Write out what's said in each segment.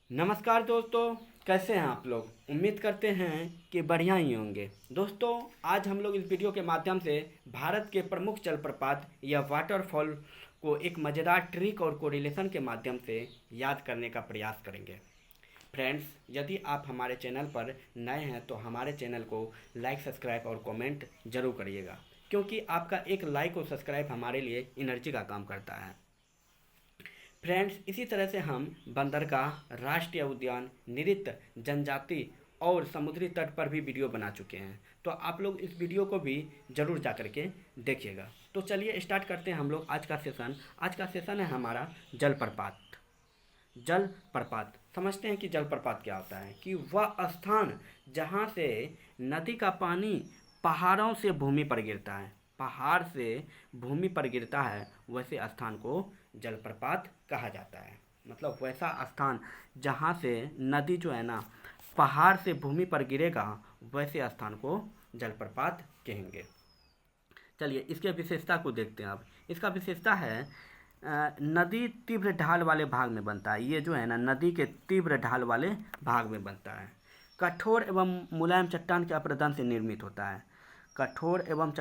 नमस्कार दोस्तों, कैसे हैं आप लोग। उम्मीद करते हैं कि बढ़िया ही होंगे। दोस्तों, आज हम लोग इस वीडियो के माध्यम से भारत के प्रमुख जलप्रपात या वाटरफॉल को एक मज़ेदार ट्रिक और कोरिलेशन के माध्यम से याद करने का प्रयास करेंगे। फ्रेंड्स, यदि आप हमारे चैनल पर नए हैं तो हमारे चैनल को लाइक, सब्सक्राइब और कमेंट जरूर करिएगा, क्योंकि आपका एक लाइक और सब्सक्राइब हमारे लिए एनर्जी का काम करता है। फ्रेंड्स, इसी तरह से हम बंदरगाह, राष्ट्रीय उद्यान, नृत्य, जनजाति और समुद्री तट पर भी वीडियो बना चुके हैं। तो आप लोग इस वीडियो को भी ज़रूर जा करके देखिएगा। तो चलिए स्टार्ट करते हैं हम लोग आज का सेशन। आज का सेशन है हमारा जलप्रपात। जलप्रपात समझते हैं कि जलप्रपात क्या होता है। कि वह स्थान जहाँ से नदी का पानी पहाड़ों से भूमि पर गिरता है। पहाड़ से भूमि पर गिरता है, वैसे स्थान को जलप्रपात कहा जाता है। मतलब वैसा स्थान जहाँ से नदी जो है ना पहाड़ से भूमि पर गिरेगा, वैसे स्थान को जलप्रपात कहेंगे। चलिए इसके विशेषता को देखते हैं। अब इसका विशेषता है नदी तीव्र ढाल वाले भाग में बनता है। ये जो है ना नदी के तीव्र ढाल वाले भाग में बनता है। कठोर एवं मुलायम चट्टान के अपरदन से निर्मित होता है। कठोर एवं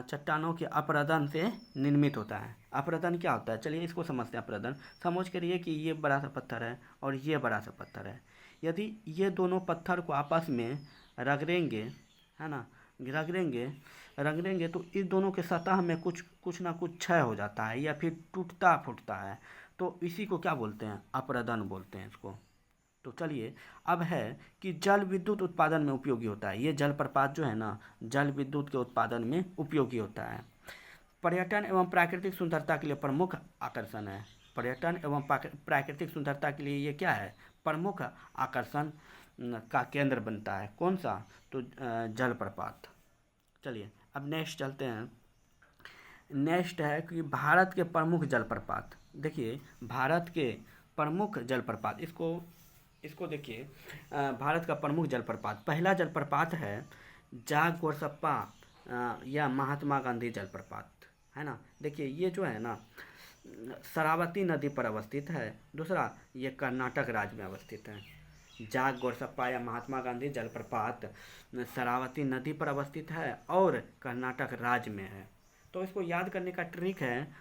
चट्टानों के अपरदन से निर्मित होता है। अपरदन क्या होता है, चलिए इसको समझते हैं। अपरदन समझ करिए कि ये बड़ा सा पत्थर है और ये बड़ा सा पत्थर है। यदि ये दोनों पत्थर को आपस में रगड़ेंगे, है ना, रगड़ेंगे रगड़ेंगे तो इस दोनों के सतह में कुछ कुछ ना कुछ क्षय हो जाता है या फिर टूटता फूटता है। तो इसी को क्या बोलते हैं, अपरदन बोलते हैं इसको। तो चलिए अब है कि जल विद्युत उत्पादन में उपयोगी होता है। ये जलप्रपात जो है ना जल विद्युत के उत्पादन में उपयोगी होता है। पर्यटन एवं प्राकृतिक सुंदरता के लिए प्रमुख आकर्षण है। पर्यटन एवं प्राकृतिक सुंदरता के लिए ये क्या है, प्रमुख आकर्षण का केंद्र बनता है। कौन सा, तो जलप्रपात। चलिए अब नेक्स्ट चलते हैं। नेक्स्ट है कि भारत के प्रमुख जलप्रपात। देखिए भारत के प्रमुख जलप्रपात, इसको इसको देखिए। भारत का प्रमुख जलप्रपात, पहला जलप्रपात है जाग गोरसप्पा या महात्मा गांधी जलप्रपात, है ना। देखिए ये जो है ना शरावती नदी पर अवस्थित है। दूसरा, ये कर्नाटक राज्य में अवस्थित है। जाग गोरसप्पा या महात्मा गांधी जलप्रपात शरावती नदी पर अवस्थित है और कर्नाटक राज्य में है। तो इसको याद करने का ट्रिक है,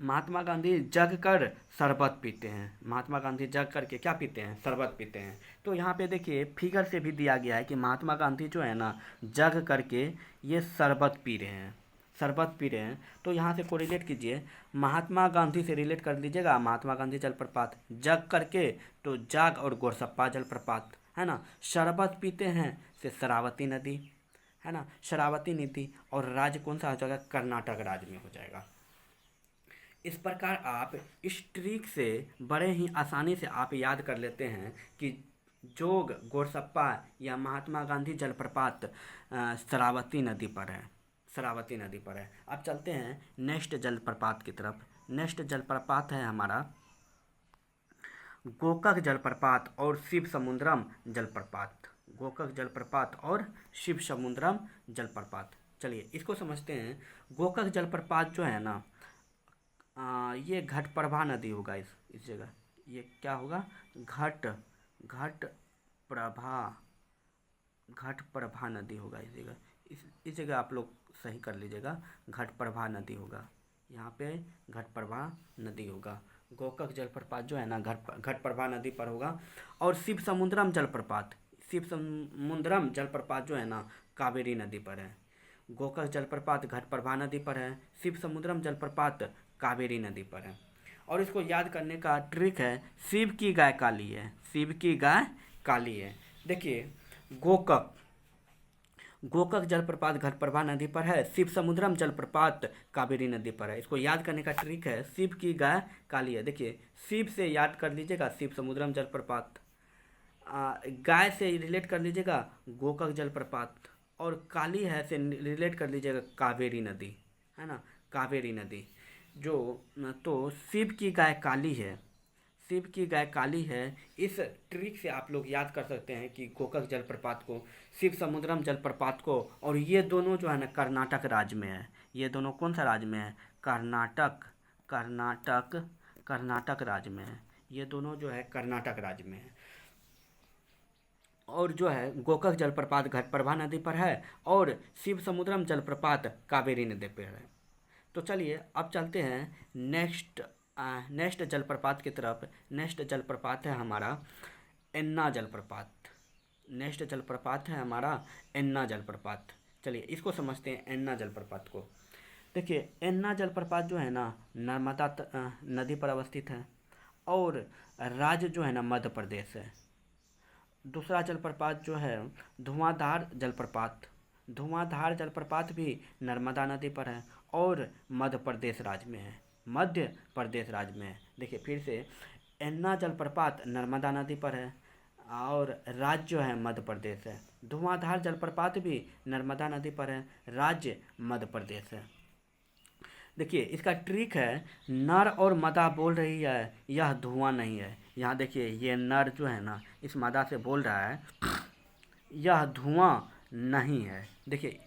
महात्मा गांधी जग कर शरबत पीते हैं। महात्मा गांधी जग करके क्या पीते हैं, शरबत पीते हैं। तो यहाँ पे देखिए फिगर से भी दिया गया है कि महात्मा गांधी जो है ना जग करके ये शरबत पी रहे हैं, शरबत पी रहे हैं। तो यहाँ से कोरिलेट कीजिए, महात्मा गांधी से रिलेट कर लीजिएगा। महात्मा गांधी जलप्रपात जग करके, तो जाग और गोरसप्पा जलप्रपात, है ना। शरबत पीते हैं से शरावती नदी, है ना, शरावती नदी। और राज्य कौन सा हो जाएगा, कर्नाटक राज्य में हो जाएगा। इस प्रकार आप इस ट्रिक से बड़े ही आसानी से आप याद कर लेते हैं कि जोग गोरसप्पा या महात्मा गांधी जलप्रपात शरावती नदी पर है, शरावती नदी पर है। अब चलते हैं नेक्स्ट जलप्रपात की तरफ। नेक्स्ट जलप्रपात है हमारा गोकक जलप्रपात और शिव समुद्रम जलप्रपात। गोकक जलप्रपात और शिव समुद्रम जलप्रपात। चलिए इसको समझते हैं। गोकक जलप्रपात जो है ना ये घटप्रभा नदी होगा। इस जगह ये क्या होगा, घट घट प्रभा घटप्रभा नदी होगा इस जगह। इस जगह आप लोग सही कर लीजिएगा, घटप्रभा नदी होगा। यहाँ पे घटप्रभा नदी होगा। गोकक जलप्रपात जो है ना घटप्रभा नदी पर होगा। और शिव समुद्रम जलप्रपात, शिव समुद्रम जलप्रपात जो है ना कावेरी नदी पर है। गोकक जलप्रपात घटप्रभा नदी पर है, शिव समुद्रम जलप्रपात कावेरी नदी पर है। और इसको याद करने का ट्रिक है, शिव की गाय काली है, शिव की गाय काली है। देखिए गोकक गोकक जलप्रपात घटप्रभा नदी पर है, शिव समुद्रम जलप्रपात कावेरी नदी पर है। इसको याद करने का ट्रिक है, शिव की गाय काली है। देखिए शिव से याद कर लीजिएगा शिव समुद्रम जलप्रपात, गाय से रिलेट कर लीजिएगा गोकक जलप्रपात, और काली है से रिलेट कर लीजिएगा कावेरी नदी, है ना, कावेरी नदी। जो तो शिव की गाय काली है, शिव की गाय काली है। इस ट्रिक से आप लोग याद कर सकते हैं कि गोकक जलप्रपात को, शिव समुद्रम जलप्रपात को। और ये दोनों जो है ना कर्नाटक राज्य में है। ये दोनों कौन सा राज्य में है, कर्नाटक, कर्नाटक कर्नाटक राज्य में है। ये दोनों जो है कर्नाटक राज्य में है। और जो है गोकक जलप्रपात घटप्रभा नदी पर है और शिव समुद्रम जलप्रपात कावेरी नदी पर है। तो चलिए अब चलते हैं नेक्स्ट जलप्रपात की तरफ। नेक्स्ट जलप्रपात है हमारा एन्ना जलप्रपात। नेक्स्ट जलप्रपात है हमारा एन्ना जलप्रपात। चलिए इसको समझते हैं, एन्ना जलप्रपात को। देखिए एन्ना जलप्रपात जो है ना नर्मदा नदी पर अवस्थित है और राज्य जो है ना मध्य प्रदेश है। दूसरा जलप्रपात जो है धुआंधार जलप्रपात। धुआंधार जलप्रपात भी नर्मदा नदी पर है और मध्य प्रदेश राज्य में है। मध्य प्रदेश राज्य में है। देखिए फिर से, एन्ना जलप्रपात नर्मदा नदी पर है और राज्य जो है मध्य प्रदेश है। धुआंधार जलप्रपात भी नर्मदा नदी पर है, राज्य मध्य प्रदेश है। देखिए इसका ट्रिक है, नर और मदा बोल रही है यह धुआं नहीं है। यहाँ देखिए ये नर जो है ना इस मदा से बोल रहा है यह धुआं नहीं है। देखिए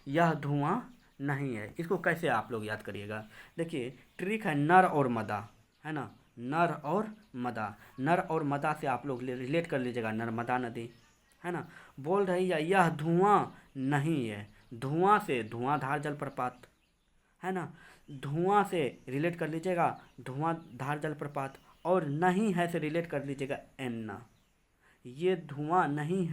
यह धुआं नहीं है। इसको कैसे आप लोग याद करिएगा। देखिए ट्रिक है नर और मदा, है ना, नर और मदा। नर और मदा से आप लोग रिलेट कर लीजिएगा, नर्मदा नदी, है ना, बोल रही है यह धुआं नहीं है। धुआं से धुआंधार जलप्रपात, है ना, धुआं से रिलेट कर लीजिएगा धुआंधार जलप्रपात और नहीं है से रिलेट कर लीजिएगा एन्ना। ये धुआं नहीं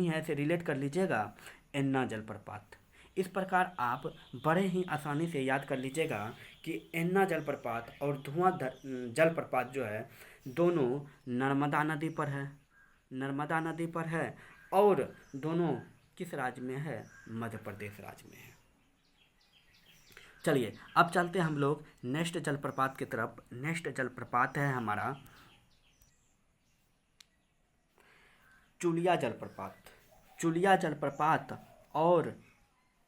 है से रिलेट कर लीजिएगा एन्ना जलप्रपात। इस प्रकार आप बड़े ही आसानी से याद कर लीजिएगा कि एन्ना जलप्रपात और धुआं जलप्रपात जो है दोनों नर्मदा नदी पर है। नर्मदा नदी पर है और दोनों किस राज्य में है? मध्य प्रदेश राज्य में है। चलिए अब चलते हैं हम लोग नेक्स्ट जलप्रपात की तरफ। नेक्स्ट जलप्रपात है हमारा चुलिया जलप्रपात। चुलिया जलप्रपात और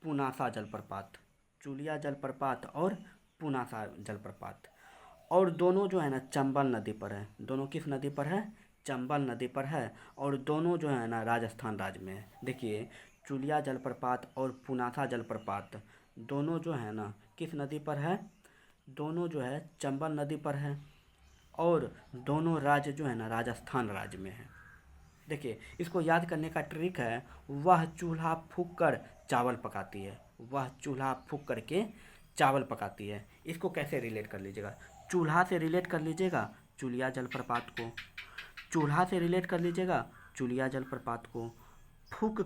पुनासा जलप्रपात। चुलिया जलप्रपात और पुनासा जलप्रपात, और दोनों जो है ना चंबल नदी पर है। दोनों किस नदी पर है? चंबल नदी पर है और दोनों जो है ना राजस्थान राज्य में है। देखिए चुलिया जलप्रपात और पुनासा जलप्रपात दोनों जो है ना किस नदी पर है? दोनों जो है चंबल नदी पर है और दोनों राज्य जो है ना राजस्थान राज्य में है। देखिए इसको याद करने का ट्रिक है, वह चूल्हा फूंक कर चावल पकाती है। वह चूल्हा फूंक करके चावल पकाती है। इसको कैसे रिलेट कर लीजिएगा? चूल्हा से रिलेट कर लीजिएगा चुलिया जलप्रपात को। चूल्हा से रिलेट कर लीजिएगा चुलिया जलप्रपात को। फूंक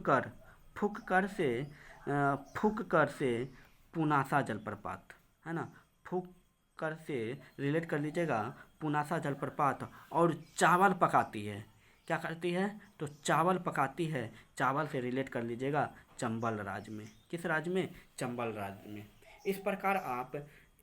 कर से पुनासा जलप्रपात, है ना, फूंक कर से रिलेट कर लीजिएगा पुनासा जलप्रपात। और चावल पकाती है, क्या करती है? तो चावल पकाती है। चावल से रिलेट कर लीजिएगा चंबल राज्य में। किस राज्य में? चंबल राज्य में। इस प्रकार आप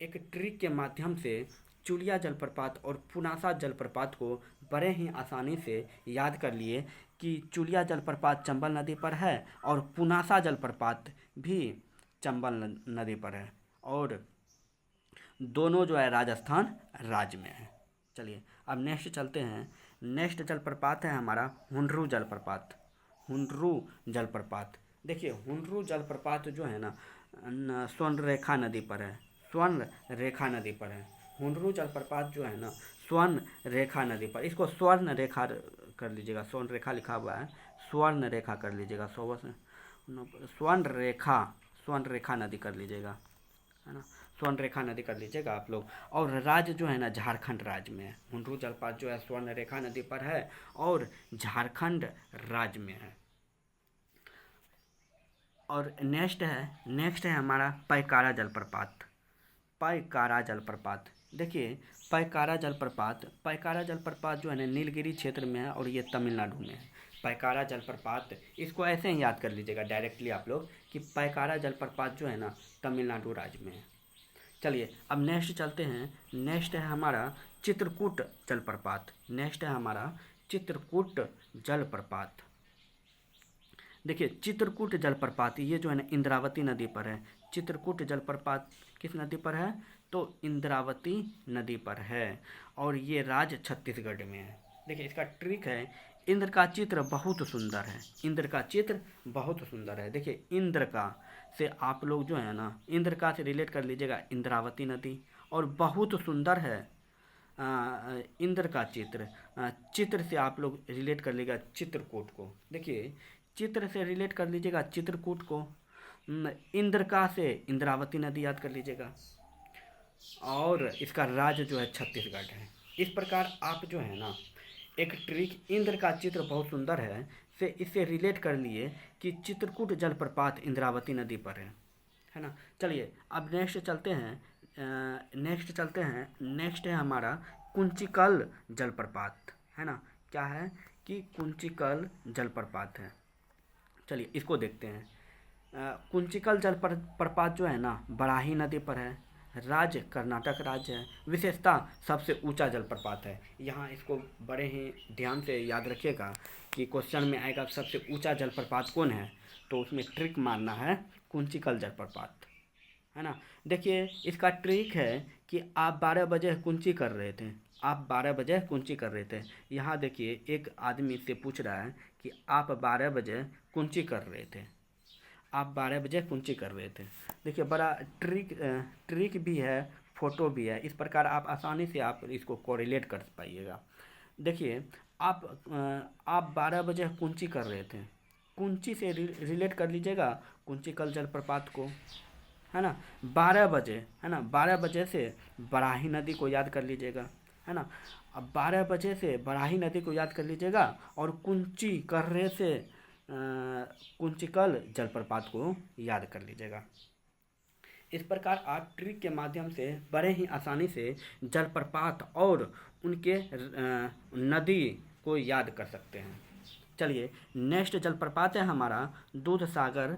एक ट्रिक के माध्यम से चुलिया जलप्रपात और पुनासा जलप्रपात को बड़े ही आसानी से याद कर लिए कि चुलिया जलप्रपात चंबल नदी पर है और पुनासा जलप्रपात भी चंबल नदी पर है और दोनों जो है राजस्थान राज्य में है। चलिए अब नेक्स्ट चलते हैं। नेक्स्ट जलप्रपात है हमारा हुंड्रू जलप्रपात। हुंड्रू जलप्रपात। देखिए हुंड्रू जलप्रपात जो है ना स्वर्ण रेखा नदी पर है। स्वर्ण रेखा नदी पर है। हुंड्रू जलप्रपात जो है ना स्वर्ण रेखा नदी पर, इसको स्वर्ण रेखा कर लीजिएगा। स्वर्ण रेखा लिखा हुआ है, स्वर्ण रेखा कर लीजिएगा। स्वर्ण रेखा नदी कर लीजिएगा, है ना, स्वर्ण रेखा नदी कर लीजिएगा आप लोग। और राज्य जो है ना झारखंड राज्य में है। हुंड्रू जलप्रपात जो है स्वर्ण रेखा नदी पर है और झारखंड राज्य में है। और नेक्स्ट है हमारा पैकारा जलप्रपात। पैकारा जलप्रपात। देखिए पैकारा जलप्रपात जो है ना नीलगिरी क्षेत्र में है और ये तमिलनाडु में है। पैकारा जलप्रपात, इसको ऐसे ही याद कर लीजिएगा डायरेक्टली आप लोग कि पैकारा जलप्रपात जो है ना तमिलनाडु राज्य में है। चलिए अब नेक्स्ट चलते हैं। नेक्स्ट है हमारा चित्रकूट जलप्रपात। नेक्स्ट है हमारा चित्रकूट जलप्रपात। देखिए चित्रकूट जलप्रपात ये जो है ना इंद्रावती नदी पर है। चित्रकूट जलप्रपात किस नदी पर है? तो इंद्रावती नदी पर है और ये राज्य छत्तीसगढ़ में है। देखिए इसका ट्रिक है, इंद्र का चित्र बहुत सुंदर है। इंद्र का चित्र बहुत सुंदर है। देखिए इंद्र का से आप लोग जो है ना इंद्र का से रिलेट कर लीजिएगा इंद्रावती नदी और बहुत सुंदर है। इंद्र का चित्र, चित्र से आप लोग रिलेट कर लीजिएगा चित्रकूट को। देखिए चित्र से रिलेट कर लीजिएगा चित्रकूट को। इंद्र का से इंद्रावती नदी याद कर लीजिएगा, और इसका राज्य जो है छत्तीसगढ़ है। इस प्रकार आप जो है ना एक ट्रिक, इंद्र का चित्र बहुत सुंदर है, से इससे रिलेट कर लिए कि चित्रकूट जलप्रपात इंद्रावती नदी पर है ना। चलिए अब नेक्स्ट है हमारा कुंचिकल जलप्रपात, है ना। क्या है कि कुंचिकल जलप्रपात है। चलिए इसको देखते हैं। कुंचिकल जलप्रपात जो है ना बराही नदी पर है, राज्य कर्नाटक राज्य है, विशेषता सबसे ऊंचा जलप्रपात है। यहाँ इसको बड़े ही ध्यान से याद रखिएगा कि क्वेश्चन में आएगा सबसे ऊंचा जलप्रपात कौन है, तो उसमें ट्रिक मारना है कुंचिकल जलप्रपात, है ना। देखिए इसका ट्रिक है कि आप 12 बजे कुंची कर रहे थे, यहाँ देखिए एक आदमी से पूछ रहा है कि आप 12 बजे कुंची कर रहे थे, देखिए बड़ा ट्रिक भी है, फोटो भी है। इस प्रकार आप आसानी से आप इसको कोरिलेट कर पाइएगा। देखिए आप 12 बजे कुंची कर रहे थे, कुंची से रिलेट कर लीजिएगा कुंचिकल जलप्रपात को, है ना। 12 बजे, है ना, 12 बजे से बराही नदी को याद कर लीजिएगा, है ना। अब 12 बजे से बराही नदी को याद कर लीजिएगा और कुंची कर रहे से कुंचिकल जलप्रपात को याद कर लीजिएगा। इस प्रकार आप ट्रिक के माध्यम से बड़े ही आसानी से जलप्रपात और उनके नदी को याद कर सकते हैं। चलिए नेक्स्ट जलप्रपात है हमारा दूधसागर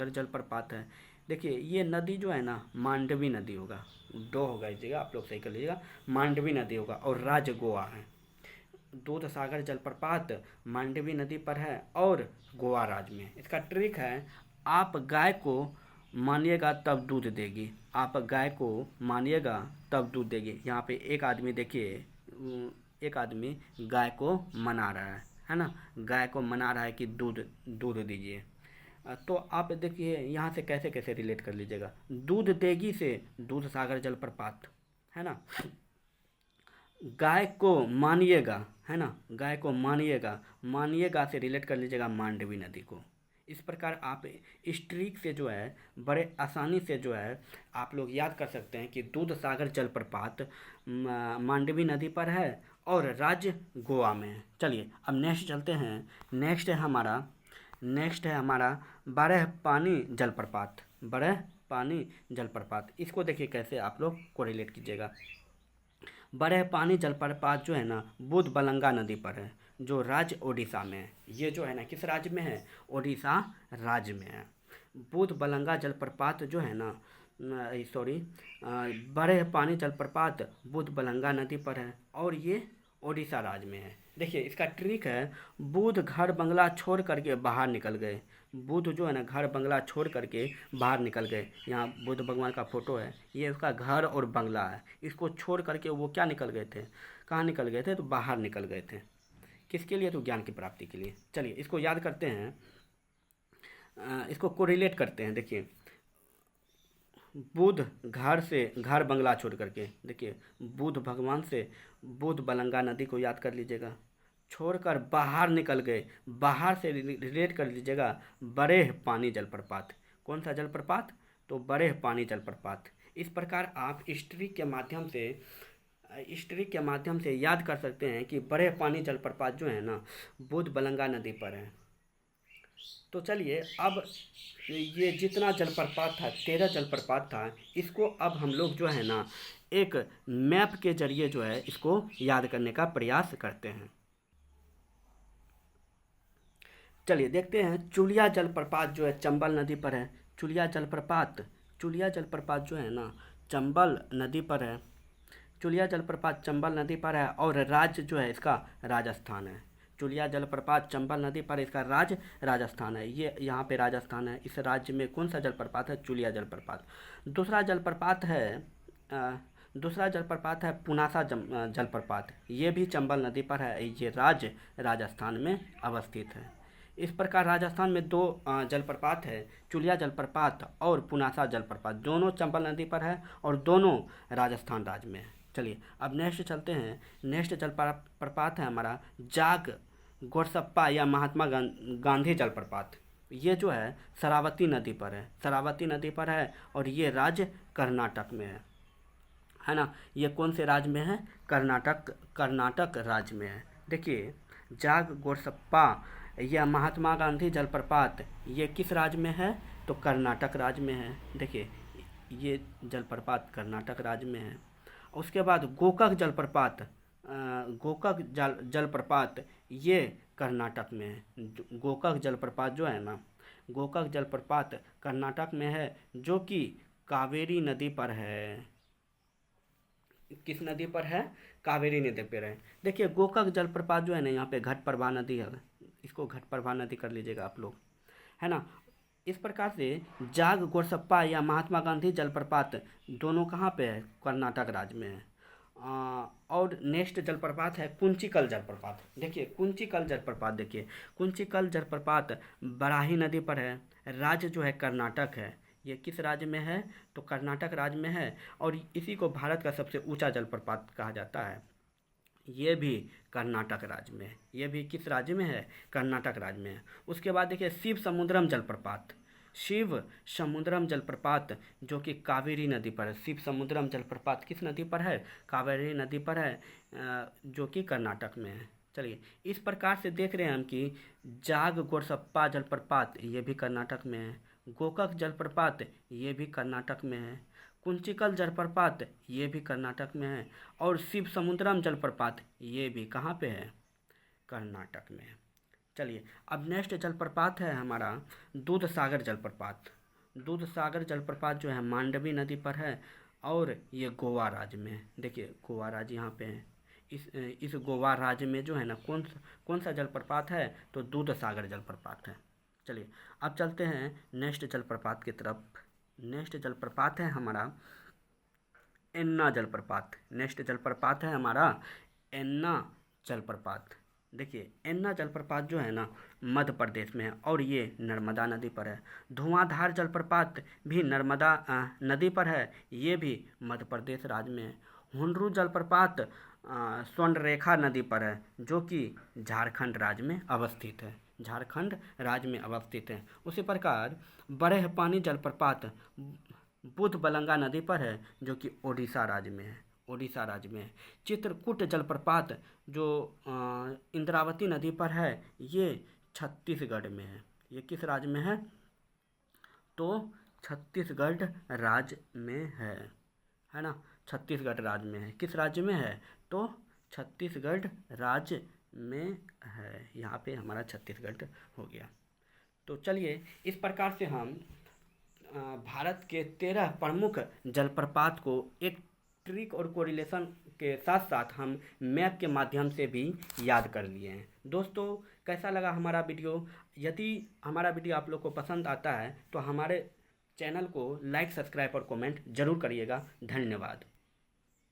जलप्रपात है। देखिए ये नदी जो है ना मांडवी नदी होगा, आप लोग सही कर लीजिएगा, मांडवी नदी होगा और राज्य गोवा है। दूधसागर जलप्रपात मांडवी नदी पर है और गोवा राज्य में। इसका ट्रिक है आप गाय को मानिएगा तब दूध देगी, यहाँ पे एक आदमी देखिए, एक आदमी गाय को मना रहा है ना, गाय को मना रहा है कि दूध दीजिए। तो आप देखिए यहाँ से कैसे कैसे रिलेट कर लीजिएगा, दूध देगी से दूधसागर जलप्रपात, है ना। गाय को मानिएगा, है ना, मानिएगा से रिलेट कर लीजिएगा मांडवी नदी को। इस प्रकार आप इस ट्रिक से जो है बड़े आसानी से जो है आप लोग याद कर सकते हैं कि दूधसागर जलप्रपात मांडवी नदी पर है और राज्य गोवा में है। चलिए अब नेक्स्ट चलते हैं। नेक्स्ट है हमारा बरह पानी जलप्रपात। इसको देखिए कैसे आप लोग कोरिलेट कीजिएगा। बरह पानी जलप्रपात जो है ना बुधबलंगा नदी पर है, जो राज्य ओडिशा में है। ये जो है ना किस राज्य में है, ओडिशा राज्य में है। बुधबलंगा जलप्रपात जो है ना बरह पानी जलप्रपात बुधबलंगा नदी पर है और ये ओडिशा राज्य में है। देखिए इसका ट्रिक है बुध घर बंगला छोड़ करके बाहर निकल गए, बुध जो है ना घर बंगला छोड़ करके बाहर निकल गए। यहाँ बुद्ध भगवान का फोटो है, ये उसका घर और बंगला है, इसको छोड़ करके वो क्या निकल गए थे, कहाँ निकल गए थे, तो बाहर निकल गए थे। किसके लिए, तो ज्ञान की प्राप्ति के लिए। चलिए इसको याद करते हैं, इसको कोरिलेट करते हैं। देखिए बुध घर बंगला छोड़ करके, देखिए बुध भगवान से बुधबलंगा नदी को याद कर लीजिएगा, छोड़कर बाहर निकल गए, बाहर से रिलेट कर लीजिएगा बरेह पानी जलप्रपात। कौन सा जलप्रपात, तो बरेह पानी जलप्रपात। इस प्रकार आप इस ट्रिक के माध्यम से याद कर सकते हैं कि बरेह पानी जलप्रपात जो है ना बुधबलंगा नदी पर है। तो चलिए अब ये जितना जलप्रपात था 13 जलप्रपात था, इसको अब हम लोग जो है ना एक मैप के जरिए जो है इसको याद करने का प्रयास करते हैं। चलिए देखते हैं चुलिया जलप्रपात जो है चंबल नदी पर है। चुलिया जलप्रपात जो है ना चंबल नदी पर है। चुलिया जलप्रपात चंबल नदी पर है और राज्य जो है इसका राजस्थान है। चुलिया जलप्रपात चंबल नदी पर, इसका राज्य राजस्थान है। ये यहाँ पे राजस्थान है। इस राज्य में कौन सा जलप्रपात है, चुलिया जलप्रपात। दूसरा जलप्रपात है पुनासा जलप्रपात। ये भी चंबल नदी पर है। ये राज्य राजस्थान में अवस्थित है। इस प्रकार राजस्थान में दो जलप्रपात है, चुलिया जलप्रपात और पुनासा जलप्रपात। दोनों चंबल नदी पर है और दोनों राजस्थान राज्य में है। चलिए अब नेक्स्ट चलते हैं। नेक्स्ट जलप्रपात है हमारा जाग गोरसप्पा या महात्मा गांधी जलप्रपात। ये जो है शरावती नदी पर है, शरावती नदी पर है और ये राज्य कर्नाटक में है ना। ये कौन से राज्य में है? कर्नाटक राज्य में है। देखिए जाग गोरसप्पा या महात्मा गांधी जलप्रपात ये किस राज्य में है? तो कर्नाटक राज्य में है। देखिए ये जलप्रपात कर्नाटक राज्य में है। उसके बाद गोकाक जलप्रपात, जलप्रपात ये कर्नाटक में है। गोकाक जलप्रपात जो है ना, गोकाक जलप्रपात कर्नाटक में है, जो कि कावेरी नदी पर है। किस नदी पर है? कावेरी नदी पर है। देखिए गोकाक जलप्रपात जो है ना, यहाँ पे घटप्रभा नदी है, इसको घटप्रभा नदी कर लीजिएगा आप लोग, है ना। इस प्रकार से जाग गोरसप्पा या महात्मा गांधी जलप्रपात दोनों कहाँ पे है? कर्नाटक राज्य में है। और नेक्स्ट जलप्रपात है कुंचिकल जलप्रपात। देखिए कुंचिकल जलप्रपात, देखिए कुंचिकल जलप्रपात बराही नदी पर है, राज्य जो है कर्नाटक है। ये किस राज्य में है? तो कर्नाटक राज्य में है और इसी को भारत का सबसे ऊंचा जलप्रपात कहा जाता है। ये भी कर्नाटक राज्य में है। ये भी किस राज्य में है? कर्नाटक राज्य में है। उसके बाद देखिए शिव समुद्रम जलप्रपात, शिव समुद्रम जलप्रपात जो कि कावेरी नदी पर है। शिव समुद्रम जलप्रपात किस नदी पर है? कावेरी नदी पर है, जो कि कर्नाटक में है। चलिए इस प्रकार से देख रहे हैं हम कि जाग गोरसप्पा जलप्रपात ये भी कर्नाटक में है, गोकाक जलप्रपात ये भी कर्नाटक में है, कुंचिकल जलप्रपात ये भी कर्नाटक में है और शिव समुद्रम जलप्रपात ये भी कहाँ पे है? कर्नाटक में है। चलिए अब नेक्स्ट जलप्रपात है हमारा दूध सागर जलप्रपात। दूध सागर जलप्रपात जो है मांडवी नदी पर है और ये गोवा राज्य में है। देखिए गोवा राज्य यहाँ पे है। इस गोवा राज्य में जो है ना कौन सा जलप्रपात है? तो दूध सागर जलप्रपात है। चलिए अब चलते हैं नेक्स्ट जलप्रपात की तरफ। नेक्स्ट जलप्रपात है हमारा एन्ना जलप्रपात। नेक्स्ट जलप्रपात है हमारा एन्ना जलप्रपात। देखिए एन्ना जलप्रपात जो है ना मध्य प्रदेश में है और ये नर्मदा नदी पर है। धुआंधार जलप्रपात भी नर्मदा नदी पर है, ये भी मध्य प्रदेश राज्य में है। हुंडरू जलप्रपात स्वर्णरेखा नदी पर है, जो कि झारखंड राज्य में अवस्थित है। झारखंड राज्य में अवस्थित है। उसी प्रकार बड़ेहपानी जलप्रपात बुधबलंगा नदी पर है, जो कि ओडिशा राज्य में है। ओडिशा राज्य में है। चित्रकूट जलप्रपात जो इंद्रावती नदी पर है, ये छत्तीसगढ़ में है। ये किस राज्य में है? तो छत्तीसगढ़ राज्य में है ना। छत्तीसगढ़ राज्य में है। किस राज्य में है? तो छत्तीसगढ़ राज्य में है। यहाँ पे हमारा छत्तीसगढ़ हो गया। तो चलिए इस प्रकार से हम भारत के 13 प्रमुख जलप्रपात को एक ट्रिक और कोरिलेशन के साथ साथ हम मैप के माध्यम से भी याद कर लिए हैं। दोस्तों कैसा लगा हमारा वीडियो? यदि हमारा वीडियो आप लोग को पसंद आता है तो हमारे चैनल को लाइक, सब्सक्राइब और कमेंट जरूर करिएगा। धन्यवाद।